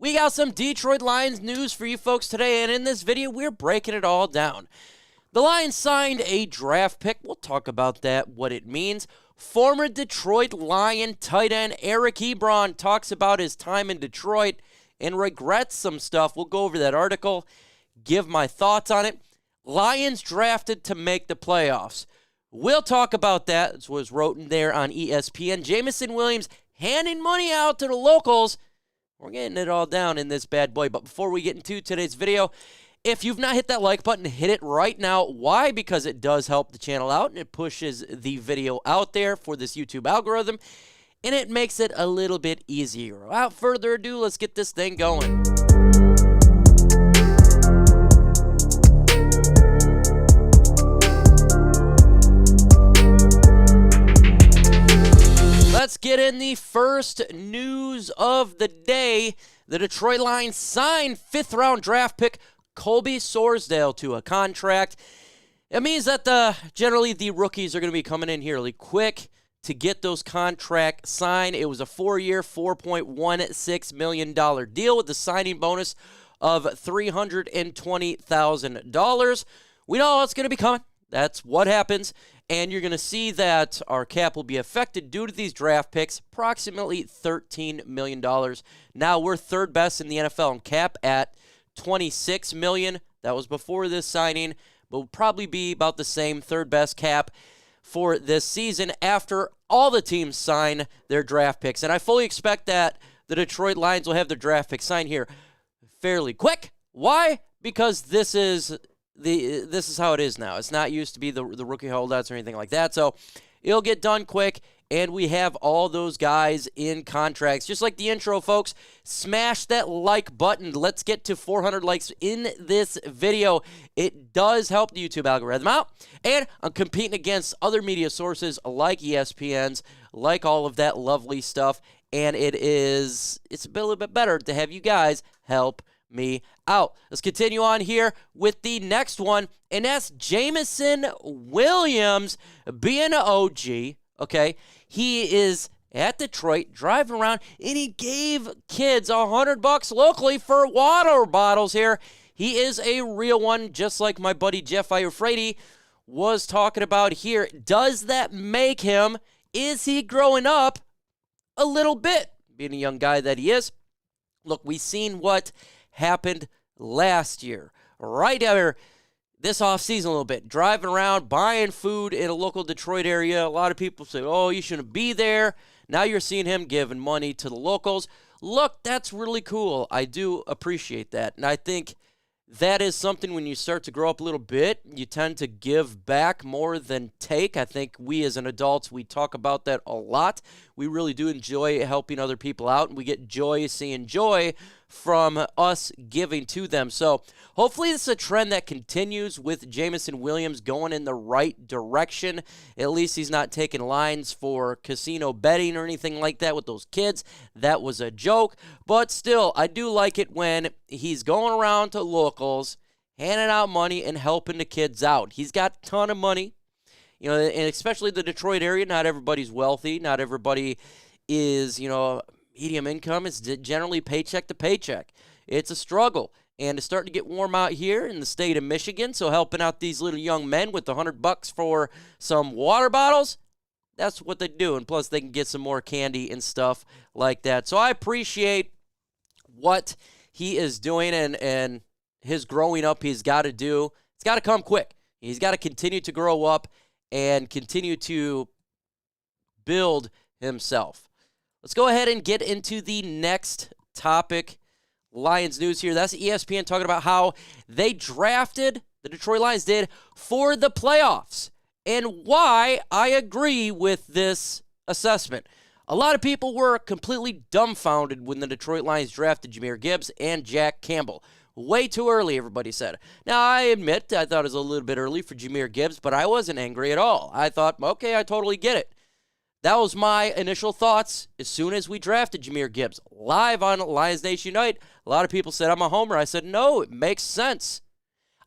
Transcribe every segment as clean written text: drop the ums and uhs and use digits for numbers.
We got some Detroit Lions news for you folks today, and in this video, we're breaking it all down. The Lions signed a draft pick. We'll talk about that, what it means. Former Detroit Lion tight end Eric Ebron talks about his time in Detroit and regrets some stuff. We'll go over that article, give my thoughts on it. Lions drafted to make the playoffs. We'll talk about that. This was written there on ESPN. Jameson Williams handing money out to the locals. We're getting it all down in this bad boy. But before we get into today's video, if you've not hit that like button, hit it right now. Why? Because it does help the channel out, and it pushes the video out there for this YouTube algorithm, and it makes it a little bit easier. Without further ado, let's get this thing going. Let's get in the first news of the day. The Detroit Lions signed fifth-round draft pick Colby Sorsdal to a contract. It means that generally the rookies are going to be coming in here really quick to get those contracts signed. It was a 4-year, $4.16 million deal with the signing bonus of $320,000. We know it's going to be coming. That's what happens. And you're going to see that our cap will be affected due to these draft picks, approximately $13 million. Now we're third best in the NFL in cap at $26 million. That was before this signing, but will probably be about the same, third best cap for this season after all the teams sign their draft picks. And I fully expect that the Detroit Lions will have their draft picks signed here fairly quick. Why? Because this is how it is now. It's not used to be the rookie holdouts or anything like that. So it'll get done quick, and we have all those guys in contracts. Just like the intro, folks, smash that like button. Let's get to 400 likes in this video. It does help the YouTube algorithm out. And I'm competing against other media sources like ESPN's, like all of that lovely stuff. And it's a little bit better to have you guys help me out. Let's continue on here with the next one, and that's Jameson Williams being an OG. Okay, he is at Detroit driving around, and he gave kids $100 locally for water bottles here. He is a real one, just like my buddy Jeff Iafredi was talking about here. Does that make him? Is he growing up a little bit, being a young guy that he is? Look, we've seen what happened last year, right there this offseason a little bit, driving around, buying food in a local Detroit area. A lot of people say, oh, you shouldn't be there. Now you're seeing him giving money to the locals. Look, that's really cool. I do appreciate that. And I think that is something when you start to grow up a little bit, you tend to give back more than take. I think we as an adults, we talk about that a lot. We really do enjoy helping other people out, and we get joy seeing joy from us giving to them. So hopefully this is a trend that continues with Jameson Williams going in the right direction. At least he's not taking lines for casino betting or anything like that with those kids. That was a joke. But still, I do like it when he's going around to locals, handing out money and helping the kids out. He's got a ton of money. You know, and especially the Detroit area, not everybody's wealthy. Not everybody is, medium income. Is generally paycheck to paycheck. It's a struggle. And it's starting to get warm out here in the state of Michigan, so helping out these little young men with $100 for some water bottles, that's what they do. And plus, they can get some more candy and stuff like that. So I appreciate what he is doing and his growing up he's got to do. It's got to come quick. He's got to continue to grow up and continue to build himself. Let's go ahead and get into the next topic. Lions news here. That's ESPN talking about how they drafted, the Detroit Lions did, for the playoffs, and why I agree with this assessment. A lot of people were completely dumbfounded when the Detroit Lions drafted Jahmyr Gibbs and Jack Campbell. Way too early, everybody said. Now, I admit I thought it was a little bit early for Jahmyr Gibbs, but I wasn't angry at all. I thought, okay, I totally get it. That was my initial thoughts as soon as we drafted Jahmyr Gibbs. Live on Lions Nation Unite, a lot of people said I'm a homer. I said, no, it makes sense.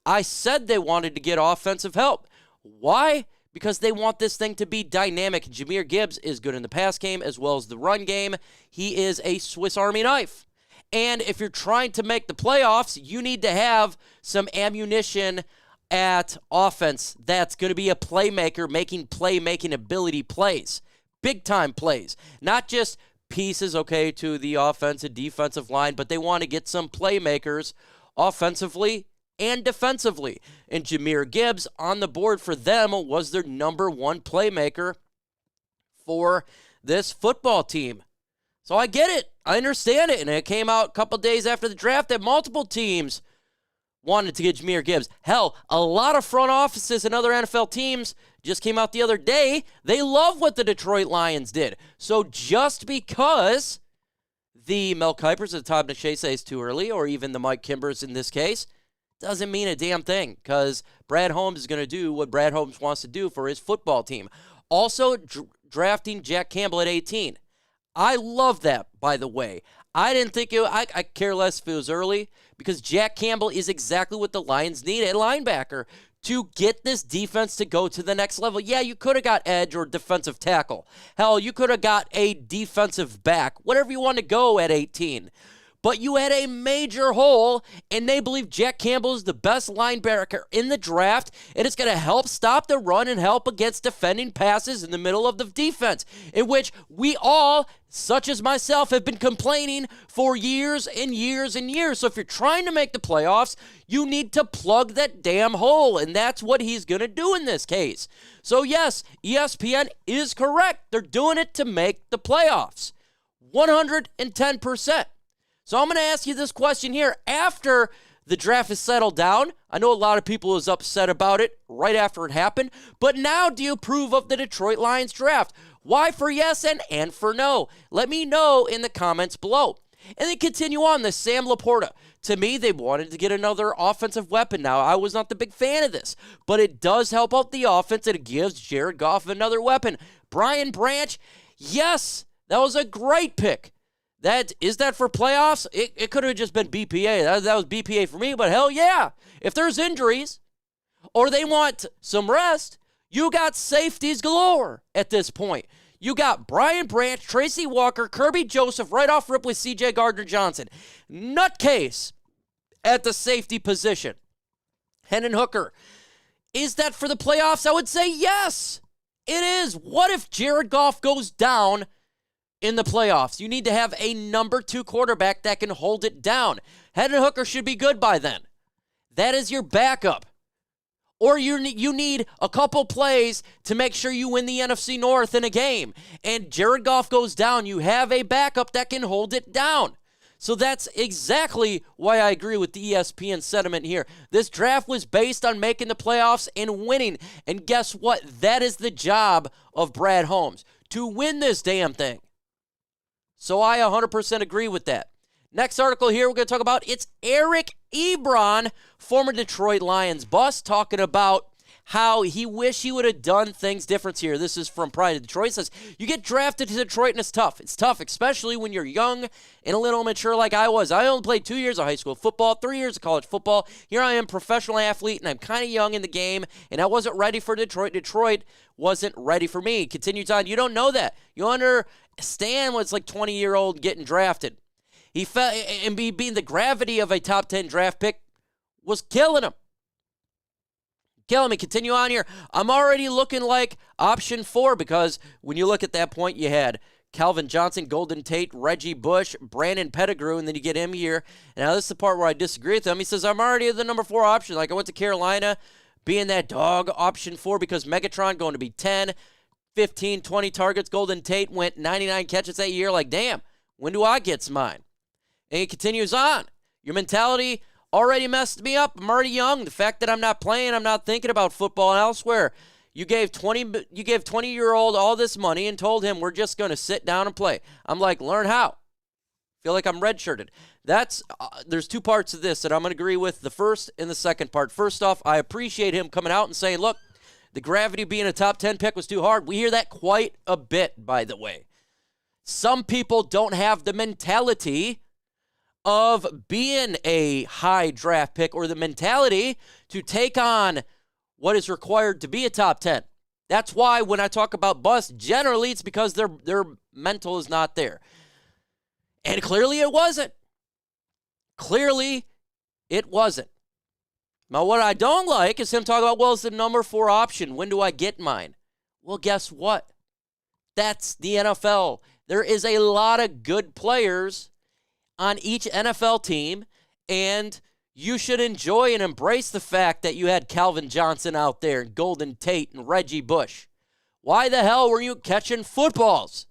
I said they wanted to get offensive help. Why? Because they want this thing to be dynamic. Jahmyr Gibbs is good in the pass game as well as the run game. He is a Swiss Army knife. And if you're trying to make the playoffs, you need to have some ammunition at offense that's going to be a playmaker making playmaking ability plays, big-time plays, not just pieces, okay, to the offensive, defensive line, but they want to get some playmakers offensively and defensively. And Jahmyr Gibbs on the board for them was their number one playmaker for this football team. So I get it. I understand it. And it came out a couple days after the draft that multiple teams wanted to get Jahmyr Gibbs. Hell, a lot of front offices and other NFL teams just came out the other day. They love what the Detroit Lions did. So just because the Mel Kipers and Todd McShay say it's too early, or even the Mike Kimbers in this case, doesn't mean a damn thing, because Brad Holmes is going to do what Brad Holmes wants to do for his football team. Also, drafting Jack Campbell at 18. I love that, by the way. I didn't think I care less if it was early, because Jack Campbell is exactly what the Lions need at linebacker to get this defense to go to the next level. Yeah, you could have got edge or defensive tackle. Hell, you could have got a defensive back, whatever you want to go at 18. But you had a major hole, and they believe Jack Campbell is the best linebacker in the draft, and it's going to help stop the run and help against defending passes in the middle of the defense, in which we all, such as myself, have been complaining for years and years and years. So if you're trying to make the playoffs, you need to plug that damn hole, and that's what he's going to do in this case. So yes, ESPN is correct. They're doing it to make the playoffs. 110%. So I'm going to ask you this question here. After the draft is settled down, I know a lot of people was upset about it right after it happened, but now do you approve of the Detroit Lions draft? Why for yes and for no? Let me know in the comments below. And then continue on, the Sam Laporta. To me, they wanted to get another offensive weapon. Now, I was not the big fan of this, but it does help out the offense, and it gives Jared Goff another weapon. Brian Branch, yes, that was a great pick. Is that for playoffs? It could have just been BPA. That was BPA for me, but hell yeah. If there's injuries or they want some rest, you got safeties galore at this point. You got Brian Branch, Tracy Walker, Kirby Joseph, right off rip with C.J. Gardner-Johnson. Nutcase at the safety position. Hendon Hooker. Is that for the playoffs? I would say yes. It is. What if Jared Goff goes down in the playoffs? You need to have a number 2 quarterback that can hold it down. Hendon Hooker should be good by then. That is your backup. Or you need a couple plays to make sure you win the NFC North in a game. And Jared Goff goes down. You have a backup that can hold it down. So that's exactly why I agree with the ESPN sentiment here. This draft was based on making the playoffs and winning. And guess what? That is the job of Brad Holmes, to win this damn thing. So I 100% agree with that. Next article here we're going to talk about, it's Eric Ebron, former Detroit Lions boss, talking about how he wish he would have done things different here. This is from Pride of Detroit. It says, you get drafted to Detroit and it's tough. It's tough, especially when you're young and a little immature like I was. I only played 2 years of high school football, 3 years of college football. Here I am, professional athlete, and I'm kind of young in the game, and I wasn't ready for Detroit. Detroit wasn't ready for me. Continues on, you don't know that. You understand what's like 20-year-old getting drafted. He felt, and being the gravity of a top 10 draft pick was killing him. Killing me. Continue on here. I'm already looking like option 4, because when you look at that point, you had Calvin Johnson, Golden Tate, Reggie Bush, Brandon Pettigrew, and then you get him here. And now this is the part where I disagree with him. He says, I'm already the number 4 option. Like, I went to Carolina being that dog option 4 because Megatron going to be 10, 15, 20 targets. Golden Tate went 99 catches that year. Like, damn, when do I get mine? And he continues on. Your mentality already messed me up. I'm already young. The fact that I'm not playing, I'm not thinking about football and elsewhere. You gave 20-year-old all this money and told him we're just going to sit down and play. I'm like, learn how. Feel like I'm redshirted. There's 2 parts of this that I'm going to agree with, the first and the second part. First off, I appreciate him coming out and saying, look, the gravity being a top 10 pick was too hard. We hear that quite a bit, by the way. Some people don't have the mentality of being a high draft pick or the mentality to take on what is required to be a top 10. That's why when I talk about bust, generally it's because their mental is not there. And clearly it wasn't. Clearly, it wasn't. Now, what I don't like is him talking about, well, it's the number 4 option. When do I get mine? Well, guess what? That's the NFL. There is a lot of good players on each NFL team, and you should enjoy and embrace the fact that you had Calvin Johnson out there, and Golden Tate, and Reggie Bush. Why the hell were you catching footballs?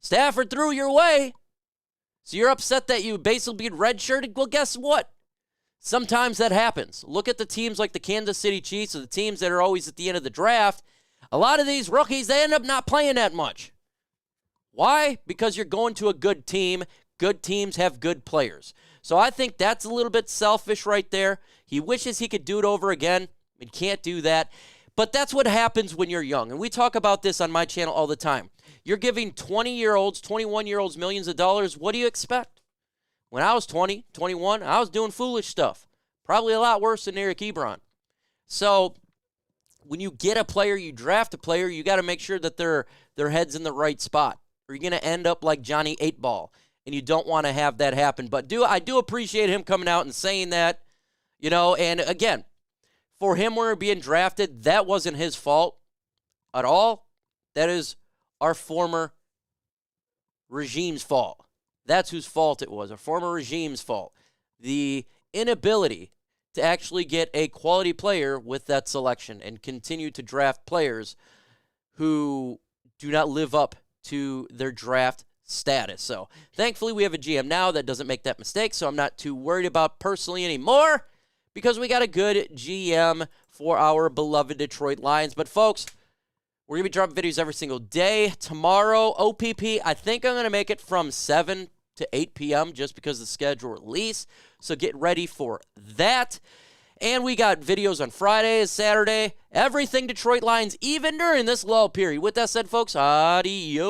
Stafford threw your way, so you're upset that you basically being redshirted? Well, guess what? Sometimes that happens. Look at the teams like the Kansas City Chiefs or the teams that are always at the end of the draft. A lot of these rookies, they end up not playing that much. Why? Because you're going to a good team. Good teams have good players. So I think that's a little bit selfish right there. He wishes he could do it over again. He can't do that. But that's what happens when you're young. And we talk about this on my channel all the time. You're giving 20-year-olds, 21-year-olds millions of dollars. What do you expect? When I was 20, 21, I was doing foolish stuff. Probably a lot worse than Eric Ebron. So when you get a player, you draft a player, you got to make sure that their head's in the right spot. Or you're going to end up like Johnny 8-Ball. And you don't want to have that happen. But I do appreciate him coming out and saying that, and again, for him when being drafted, that wasn't his fault at all. That is our former regime's fault. That's whose fault it was, our former regime's fault. The inability to actually get a quality player with that selection and continue to draft players who do not live up to their draft status. So thankfully we have a GM now that doesn't make that mistake, so I'm not too worried about personally anymore because we got a good GM for our beloved Detroit Lions. But folks, we're going to be dropping videos every single day. Tomorrow, OPP, I think I'm going to make it from 7 to 8 p.m. just because of the schedule release. So get ready for that. And we got videos on Friday, Saturday, everything Detroit Lions, even during this lull period. With that said, folks, adios.